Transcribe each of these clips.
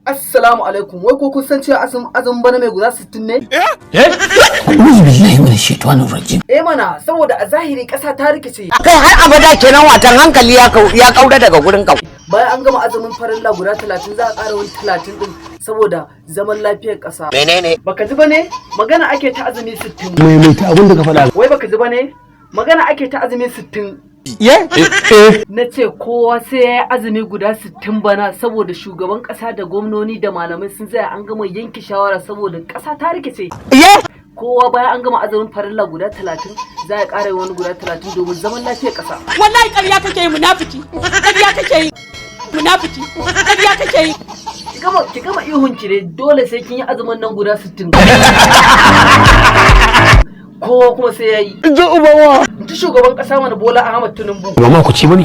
Assalamu alaikum. Wai ko kun san cewa azumin bana mai guda 60 ne? A'udhu billahi minash shaitanir rajim. Mana saboda a zahiri ƙasa ta rikice. Kai har abada kenan watan hankali ya kaura daga gurin ka. Bayan an gama azumin farilla guda 30 za a ƙara wani 30 din saboda zaman lafiyar ƙasa. Menene? Baka ji bane? Magana ake ta azumi 60. Mai ta abin da ka faɗa. Wai baka ji bane? Magana ake ta azumi 60. Na ce kowa sai ya yi azumi guda 60 bana saboda shugaban kasa da gwamnoni da malamai sun tsaya an gama yanke shawara saboda kasa ta rikice. Kowa bayan an gama azumin farilla guda 30 za a ƙara wani guda 30 domin zaman lafiyar kasa. Wallahi ƙarya kake yi munafiki. Ƙarya kake yi. Munafiki. Ƙarya kake yi. Ki gama ihun ki ne dole sai kin yi azumin nan guda 60. Kowa kuma sai ya yi. Je ubawa. Ta shugaban kasa mana Bola Ahmad Tinubu. Ba ma ku ci bane.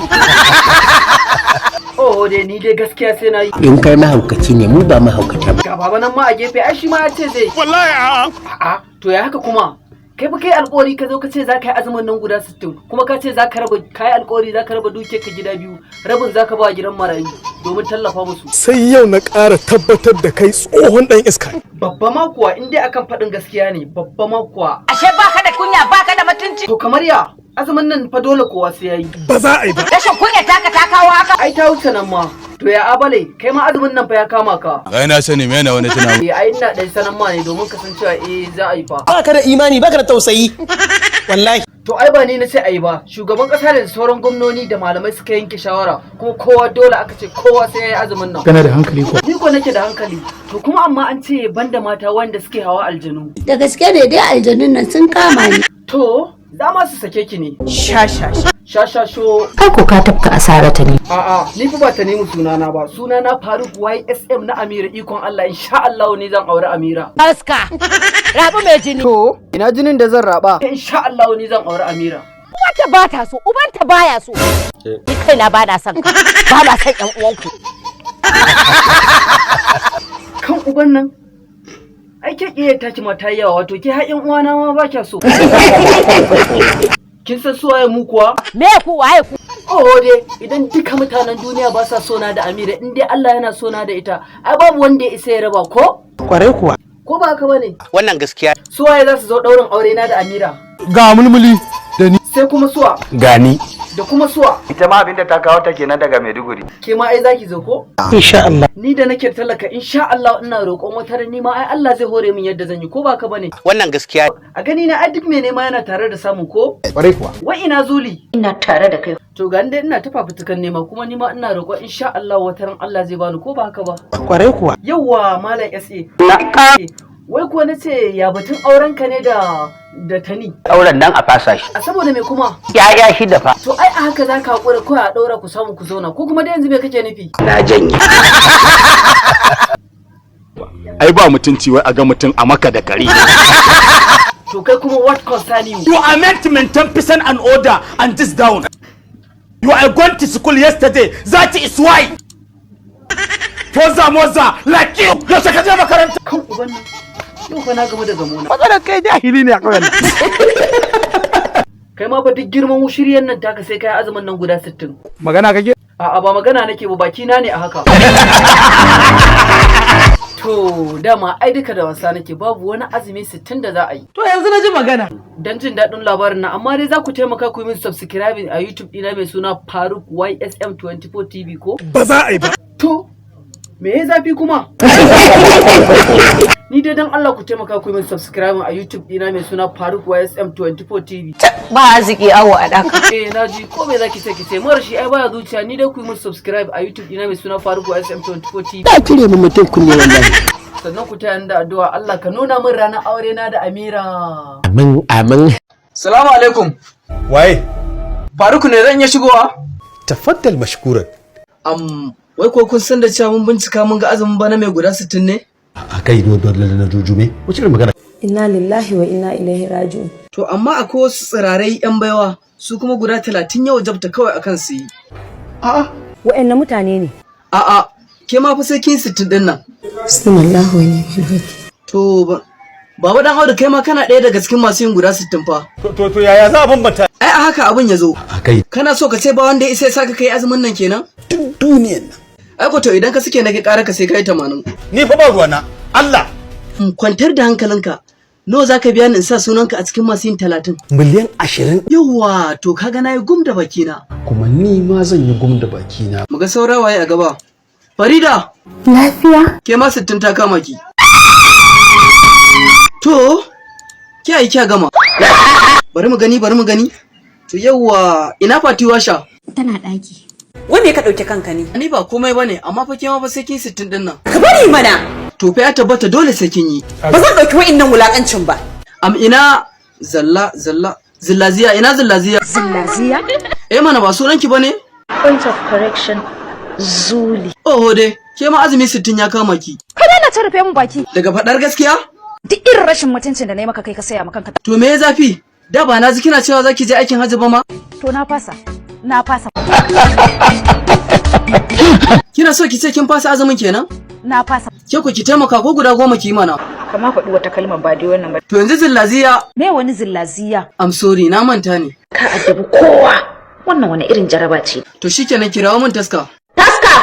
Oh dai ni dai gaskiya sai na yi. In kai mahaukaci ne mu ba mahaukata ba. Ga baba nan ma a gefe ai shi ma ya ce zai. Wallahi A'a to ya haka kuma. Kai fa kai alƙawari ka zo ka ce za ka yi azumin nan guda 60 kuma ka ce za ka raba kai alƙawari za ka raba dukiyar ka gida biyu rabin za ka ba gidan marayu domin tallafa musu. Sai yau na ƙara tabbatar da kai tsohon ɗan iska. Babba ma kuwa in dai akan faɗin gaskiya ne babba ma kuwa. Ashe baka da kunya baka da mutunci. To kamar ya azumin nan fa dole kowa sai yayi. Ba za a yi ba. Rashin kunya taka ta kawo haka. Ai ta wuce nan ma. To ya abale kai ma azumin nan fa ya kama ka. Ai na sani me yana wani tunani. Ai ina dan sanan ma ne domin kasancewa za a yi fa. Baka da imani baka da tausayi. Wallahi. To ai ba ni na ce ayi ba shugaban kasa da sauran gwamnoni da malamai suka yanke shawara kuma kowa dole aka ce kowa sai yayi azumin nan. Kana da hankali ko? Ni ko nake da hankali. To kuma amma an ce banda mata wanda suke hawa aljanu. Da gaske ne dai aljanun nan sun kama ni. To za ma su sake ki ne. Shashasho. Kai ko ka tafka asarata ne. A'a ni fa ba ta nemi sunana ba. Sunana Faruk YSM na Amira ikon Allah insha Allah ne zan aure Amira. Aska. Rabu mai jini. To ina jinin da zan raba. Insha Allah ne zan aure Amira. Wata ba ta so, ubanta baya so. Ni kaina ba na son ka. Ba na son ƴan uwanku. Kan uban nan. Ai ke iya taki mata yawa wato ke har ƴan uwana ma ba kya so. Kin san su waye mu kuwa? Me ku waye ku? Oh dai idan duka mutanen duniya ba sa sona da Amira in dai Allah yana sona da ita ai babu wanda ya isa ya raba ko? Kwarai kuwa. Ko ba haka bane? Wannan gaskiya. Su waye za su zo daurin aure na da Amira? Ga mulmuli da ni. Sai kuma suwa? Gani. Da kuma suwa? Ita ma abinda ta kawo ta kenan daga Maiduguri. Ke ma ai zaki zo ko? Insha Allah. Ni da nake talaka insha Allah ina roƙon wata ni ma ai Allah zai hore min yadda zan yi ko ba haka bane? Wannan gaskiya. A gani na ai duk me nema yana tare da samu ko? Kwarai kuwa. Wai ina zuli? Ina tare da kai. To ga dai ina tafa fitukan nema kuma ni ma ina roƙon insha Allah wata Allah zai bani ko ba haka ba? Kwarai kuwa. Yawwa malam SA. Wai kuwa nace ya batun auren ka ne da tani. Auren nan a fasa shi. A saboda me kuma? Yaya shi da fa. To ai a haka zaka hakura ko a daura ku samu ku zauna ko kuma da yanzu me kake nufi? Na janye. Ai ba mutunci wai a ga mutum a maka da kare. To kai kuma what concern you? You are meant to maintain peace and order and this down. You are going to school yesterday. That is why. Moza like you. Yaushe ka je makaranta? Kan uban nan. Yau fa na gama da gamona. Matsalar kai jahili ne a kawai. Kai ma ba duk girman shiryen nan taka sai kai azumin nan guda 60. Magana kake? A'a ba magana nake ba baki na ne a haka. To dama ai duka da wasa nake babu wani azumi 60 da za a yi. To yanzu na ji magana. Dan jin daɗin labarin nan amma dai za ku taimaka ku yi min subscribing a YouTube ɗina mai suna Faruk YSM24 TV ko? Ba za a yi ba. To me ya zafi kuma? Ni dai dan Allah ku taimaka ku yi min subscribing a YouTube ɗina mai suna Faruk YSM24 TV. Ba arziki awo a daka. Naji ko me zaki ce ki ce mara shi ai baya zuciya ni dai ku yi min subscribe a YouTube ɗina mai suna Faruk YSM24 TV. Da kire mu mutum kunne wallahi. Sannan ku taya da addu'a Allah ka nuna min ranar aure na da Amira. Amin amin. Salamu alaikum. Waye? Faruk ne zan iya shigowa? Tafaddal mashkuran. Wai ko kun san da cewa mun bincika mun ga azumin bana mai guda 60 ne? A kai dole na jujume. Wace irin magana? Inna lillahi wa inna ilaihi raji'un. To amma akwai wasu tsirarai yan baiwa su kuma guda 30 yau jabta kawai akan su yi. A'a, wa'annan mutane ne. A'a, ke ma fa sai kin 60 din nan. Bismillah wa ni'mal wakil. To Baba dan Audu kai ma kana ɗaya daga cikin masu yin guda 60 fa. To yaya za a bambanta? Ai a haka abin ya zo. A kai. Kana so ka ce ba wanda ya isa ya saka kai azumin nan kenan? Duk duniyan nan. Ai ko to idan ka suke nake ƙara ka sai kai 80. Ni fa ba ruwana. Allah. Kwantar da hankalinka. Nawa zaka biya ni in sa sunanka a cikin masu yin 30? Miliyan 20. Yawwa, to kaga nayi gum da bakina. Kuma ni ma zan yi gum da bakina. Muga saura waye a gaba. Farida. Lafiya? Ke ma 60 ta kama ki. To, ke ai kya gama. Bari mu gani. To yawwa, ina Fati washa? Tana ɗaki. Wai me ka dauke kanka ne? Ni ba komai bane, amma fa ke ma fa sai kin 60 din nan. Ka bari mana. To fa ya tabbata dole sai kin yi. Ba zan dauki wa'innan wulakancin ba. Ina zillaziya, ina zillaziya. Zillaziya? Mana ba sunanki bane? Point of correction. Zuli. Oho dai, ke ma azumi 60 ya kama ki. Kada na ta rufe mun baki. Daga fadar gaskiya? Duk irin rashin mutuncin da nayi maka kai ka saya maka kanka. To me ya zafi? Da ba na ji kina cewa zaki je aikin hajji ba ma? To na fasa. Na fasa. Kina so ki ce kin fasa azumin kenan? Na fasa. Ke ku ki taimaka ko guda 10 ki mana. Kama faɗi wata kalmar ba dai wannan ba. To yanzu zillaziya. Me wani zillaziya? I'm sorry, na manta ne. Ka addabi kowa. Wannan wani irin jaraba ce. To shikenan kirawo min taska. Taska!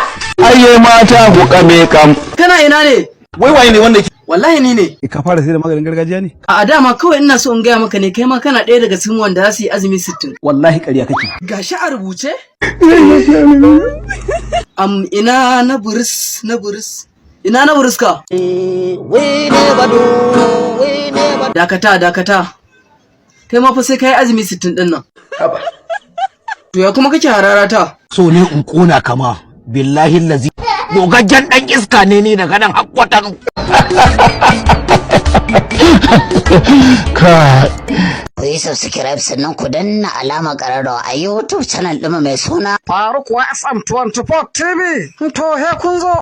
Ayye mata ku kame kam. Kana ina ne? Wai waye ne wanda Wallahi ni ne. Ka fara sai da maganin gargajiya ne? A dama kawai ina so in gaya maka ne kai ma kana ɗaya daga cikin wanda za su yi azumi 60. Wallahi ƙarya kake. Gashi a rubuce? Ina na buris. Ina na buris ka? Dakata. Kai ma fa sai kai azumi 60 din nan. To ya kuma kake hararata? So ne in kona kama. Billahi lazi. Gogaggen dan iska ne ni daga nan hakwatan. Ku yi subscribe sannan ku danna alamar ƙararrawa a YouTube channel ɗin mai suna Faruk wa FM 24 TV. To he kun zo.